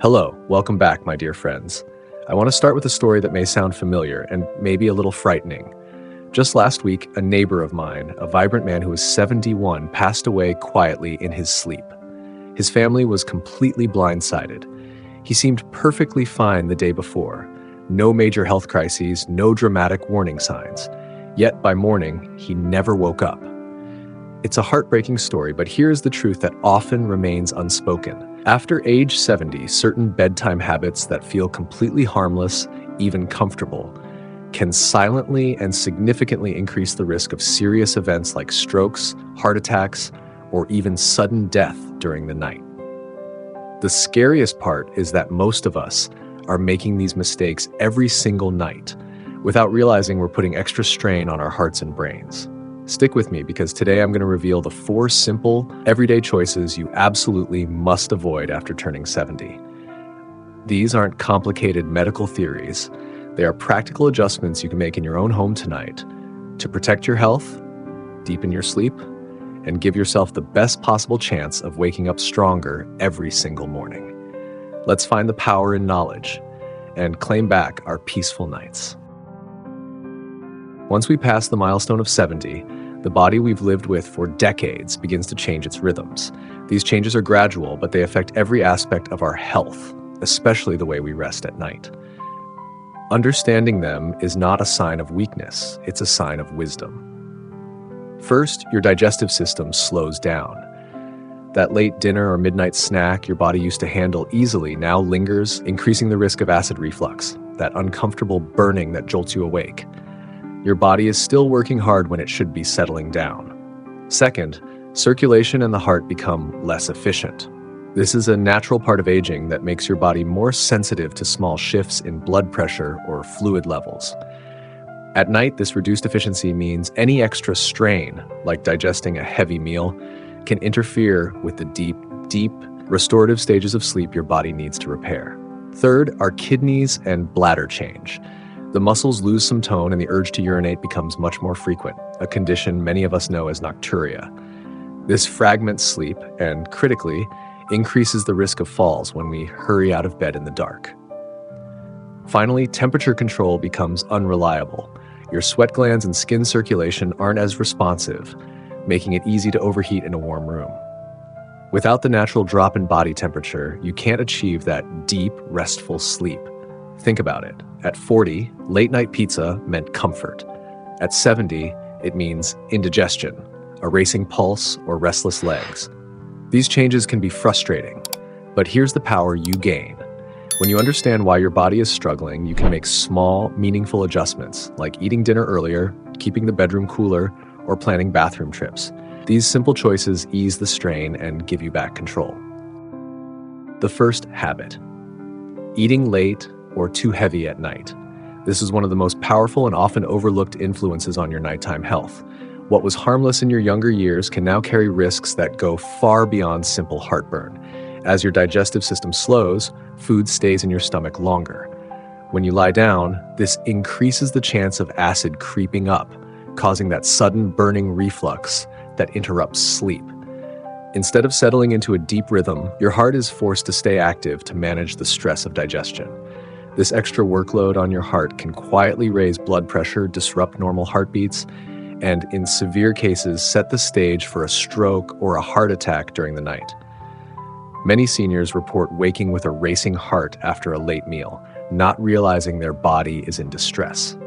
Hello, welcome back, my dear friends. I want to start with a story that may sound familiar and maybe a little frightening. Just last week, a neighbor of mine, a vibrant man who was 71, passed away quietly in his sleep. His family was completely blindsided. He seemed perfectly fine the day before. No major health crises, no dramatic warning signs. Yet by morning, he never woke up. It's a heartbreaking story, but here's the truth that often remains unspoken. After age 70, certain bedtime habits that feel completely harmless, even comfortable, can silently and significantly increase the risk of serious events like strokes, heart attacks, or even sudden death during the night. The scariest part is that most of us are making these mistakes every single night without realizing we're putting extra strain on our hearts and brains. Stick with me because today I'm going to reveal the 4 simple, everyday choices you absolutely must avoid after turning 70. These aren't complicated medical theories. They are practical adjustments you can make in your own home tonight to protect your health, deepen your sleep, and give yourself the best possible chance of waking up stronger every single morning. Let's find the power in knowledge and claim back our peaceful nights. Once we pass the milestone of 70, the body we've lived with for decades begins to change its rhythms. These changes are gradual, but they affect every aspect of our health, especially the way we rest at night. Understanding them is not a sign of weakness, it's a sign of wisdom. First, your digestive system slows down. That late dinner or midnight snack your body used to handle easily now lingers, increasing the risk of acid reflux, that uncomfortable burning that jolts you awake. Your body is still working hard when it should be settling down. Second, circulation and the heart become less efficient. This is a natural part of aging that makes your body more sensitive to small shifts in blood pressure or fluid levels. At night, this reduced efficiency means any extra strain, like digesting a heavy meal, can interfere with the deep, restorative stages of sleep your body needs to repair. Third, our kidneys and bladder change. The muscles lose some tone and the urge to urinate becomes much more frequent, a condition many of us know as nocturia. This fragments sleep and, critically, increases the risk of falls when we hurry out of bed in the dark. Finally, temperature control becomes unreliable. Your sweat glands and skin circulation aren't as responsive, making it easy to overheat in a warm room. Without the natural drop in body temperature, you can't achieve that deep, restful sleep. Think about it. At 40, late-night pizza meant comfort. At 70, it means indigestion, a racing pulse, or restless legs. These changes can be frustrating, but here's the power you gain. When you understand why your body is struggling, you can make small, meaningful adjustments, like eating dinner earlier, keeping the bedroom cooler, or planning bathroom trips. These simple choices ease the strain and give you back control. The first habit: eating late or too heavy at night. This is one of the most powerful and often overlooked influences on your nighttime health. What was harmless in your younger years can now carry risks that go far beyond simple heartburn. As your digestive system slows, food stays in your stomach longer. When you lie down, this increases the chance of acid creeping up, causing that sudden burning reflux that interrupts sleep. Instead of settling into a deep rhythm, your heart is forced to stay active to manage the stress of digestion. This extra workload on your heart can quietly raise blood pressure, disrupt normal heartbeats, and in severe cases, set the stage for a stroke or a heart attack during the night. Many seniors report waking with a racing heart after a late meal, not realizing their body is in distress.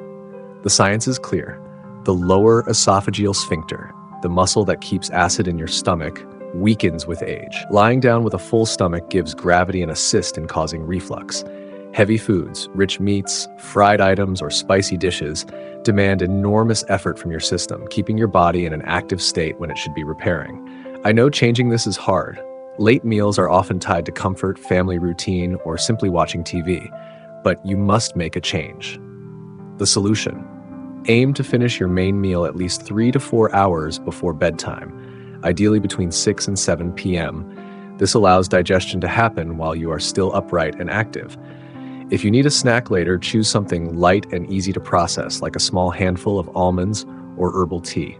The science is clear. The lower esophageal sphincter, the muscle that keeps acid in your stomach, weakens with age. Lying down with a full stomach gives gravity an assist in causing reflux. Heavy foods, rich meats, fried items, or spicy dishes demand enormous effort from your system, keeping your body in an active state when it should be repairing. I know changing this is hard. Late meals are often tied to comfort, family routine, or simply watching TV, but you must make a change. The solution: aim to finish your main meal at least 3 to 4 hours before bedtime, ideally between 6 and 7 p.m. This allows digestion to happen while you are still upright and active. If you need a snack later, choose something light and easy to process, like a small handful of almonds or herbal tea.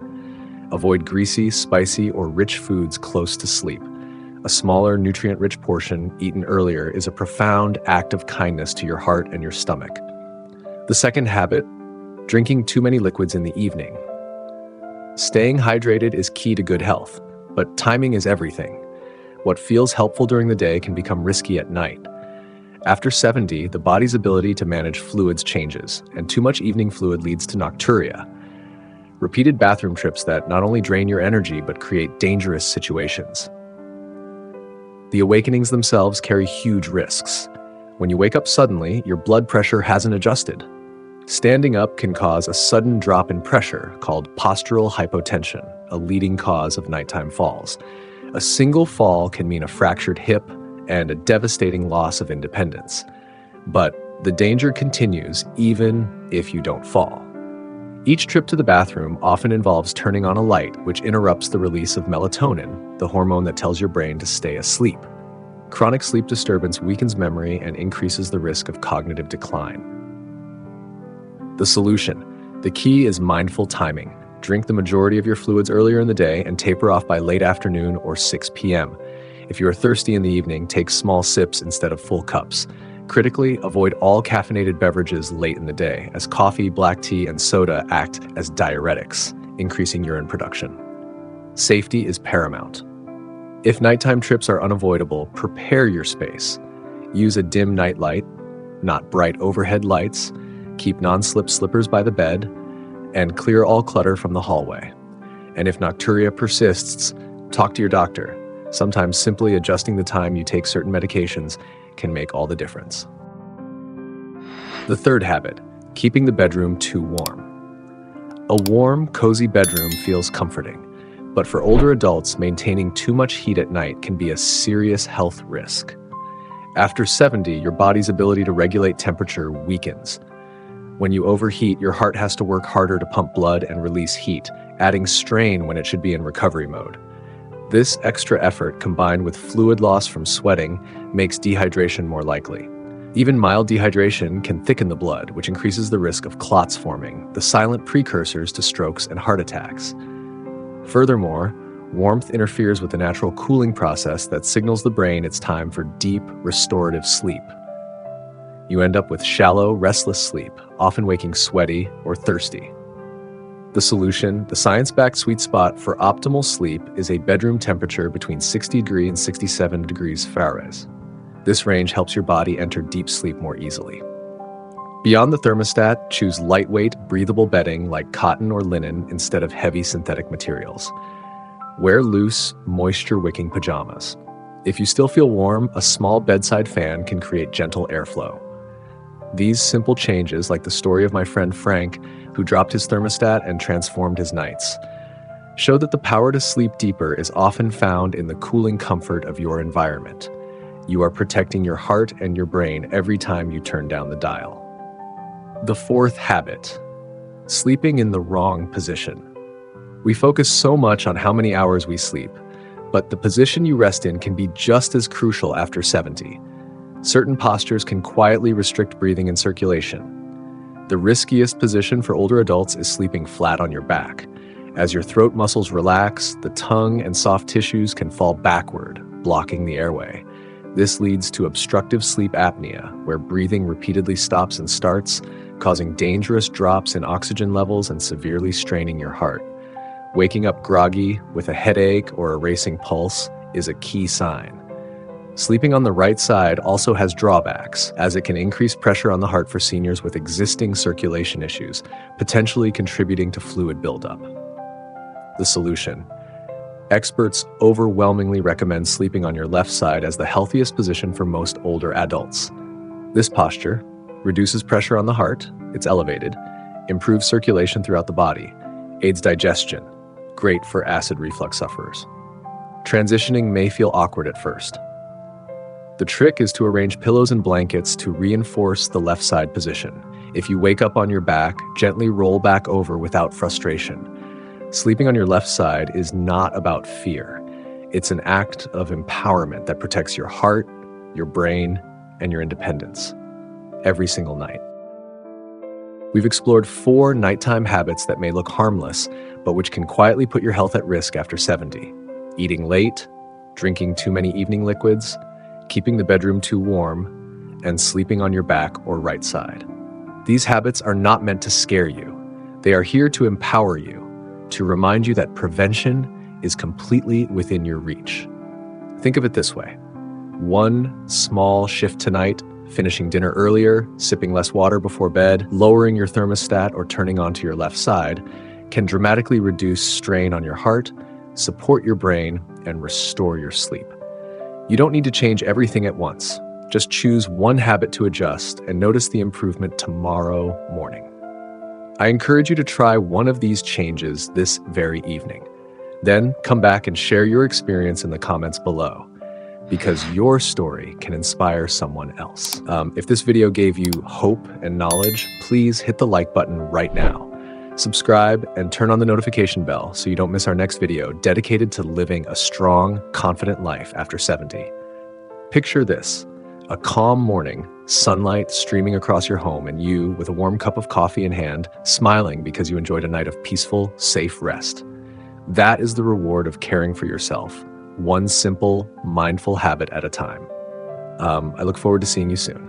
Avoid greasy, spicy, or rich foods close to sleep. A smaller, nutrient-rich portion eaten earlier is a profound act of kindness to your heart and your stomach. The second habit, drinking too many liquids in the evening. Staying hydrated is key to good health, but timing is everything. What feels helpful during the day can become risky at night. After 70, the body's ability to manage fluids changes, and too much evening fluid leads to nocturia. Repeated bathroom trips that not only drain your energy but create dangerous situations. The awakenings themselves carry huge risks. When you wake up suddenly, your blood pressure hasn't adjusted. Standing up can cause a sudden drop in pressure called postural hypotension, a leading cause of nighttime falls. A single fall can mean a fractured hip and a devastating loss of independence. But the danger continues even if you don't fall. Each trip to the bathroom often involves turning on a light, which interrupts the release of melatonin, the hormone that tells your brain to stay asleep. Chronic sleep disturbance weakens memory and increases the risk of cognitive decline. The solution. The key is mindful timing. Drink the majority of your fluids earlier in the day and taper off by late afternoon or 6 p.m. If you are thirsty in the evening, take small sips instead of full cups. Critically, avoid all caffeinated beverages late in the day, as coffee, black tea, and soda act as diuretics, increasing urine production. Safety is paramount. If nighttime trips are unavoidable, prepare your space. Use a dim night light, not bright overhead lights. Keep non-slip slippers by the bed, and clear all clutter from the hallway. And if nocturia persists, talk to your doctor. Sometimes simply adjusting the time you take certain medications can make all the difference. The third habit, keeping the bedroom too warm. A warm, cozy bedroom feels comforting, but for older adults, maintaining too much heat at night can be a serious health risk. After 70, your body's ability to regulate temperature weakens. When you overheat, your heart has to work harder to pump blood and release heat, adding strain when it should be in recovery mode. This extra effort, combined with fluid loss from sweating, makes dehydration more likely. Even mild dehydration can thicken the blood, which increases the risk of clots forming, the silent precursors to strokes and heart attacks. Furthermore, warmth interferes with the natural cooling process that signals the brain it's time for deep, restorative sleep. You end up with shallow, restless sleep, often waking sweaty or thirsty. The solution, the science-backed sweet spot for optimal sleep, is a bedroom temperature between 60 degrees and 67 degrees Fahrenheit. This range helps your body enter deep sleep more easily. Beyond the thermostat, choose lightweight, breathable bedding like cotton or linen instead of heavy synthetic materials. Wear loose, moisture-wicking pajamas. If you still feel warm, a small bedside fan can create gentle airflow. These simple changes, like the story of my friend Frank, who dropped his thermostat and transformed his nights, show that the power to sleep deeper is often found in the cooling comfort of your environment. You are protecting your heart and your brain every time you turn down the dial. The fourth habit, sleeping in the wrong position. We focus so much on how many hours we sleep, but the position you rest in can be just as crucial after 70. Certain postures can quietly restrict breathing and circulation. The riskiest position for older adults is sleeping flat on your back. As your throat muscles relax, the tongue and soft tissues can fall backward, blocking the airway. This leads to obstructive sleep apnea, where breathing repeatedly stops and starts, causing dangerous drops in oxygen levels and severely straining your heart. Waking up groggy with a headache or a racing pulse is a key sign. Sleeping on the right side also has drawbacks, as it can increase pressure on the heart for seniors with existing circulation issues, potentially contributing to fluid buildup. The solution. Experts overwhelmingly recommend sleeping on your left side as the healthiest position for most older adults. This posture reduces pressure on the heart, it's elevated, improves circulation throughout the body, aids digestion, great for acid reflux sufferers. Transitioning may feel awkward at first. The trick is to arrange pillows and blankets to reinforce the left side position. If you wake up on your back, gently roll back over without frustration. Sleeping on your left side is not about fear. It's an act of empowerment that protects your heart, your brain, and your independence every single night. We've explored 4 nighttime habits that may look harmless, but which can quietly put your health at risk after 70. Eating late, drinking too many evening liquids, keeping the bedroom too warm, and sleeping on your back or right side. These habits are not meant to scare you. They are here to empower you, to remind you that prevention is completely within your reach. Think of it this way. One small shift tonight, finishing dinner earlier, sipping less water before bed, lowering your thermostat or turning onto your left side, can dramatically reduce strain on your heart, support your brain, and restore your sleep. You don't need to change everything at once. Just choose one habit to adjust and notice the improvement tomorrow morning. I encourage you to try one of these changes this very evening. Then come back and share your experience in the comments below, because your story can inspire someone else. If this video gave you hope and knowledge, please hit the like button right now. Subscribe and turn on the notification bell so you don't miss our next video dedicated to living a strong, confident life after 70. Picture this: a calm morning, sunlight streaming across your home, and you, with a warm cup of coffee in hand, smiling because you enjoyed a night of peaceful, safe rest. That is the reward of caring for yourself, one simple, mindful habit at a time. I look forward to seeing you soon.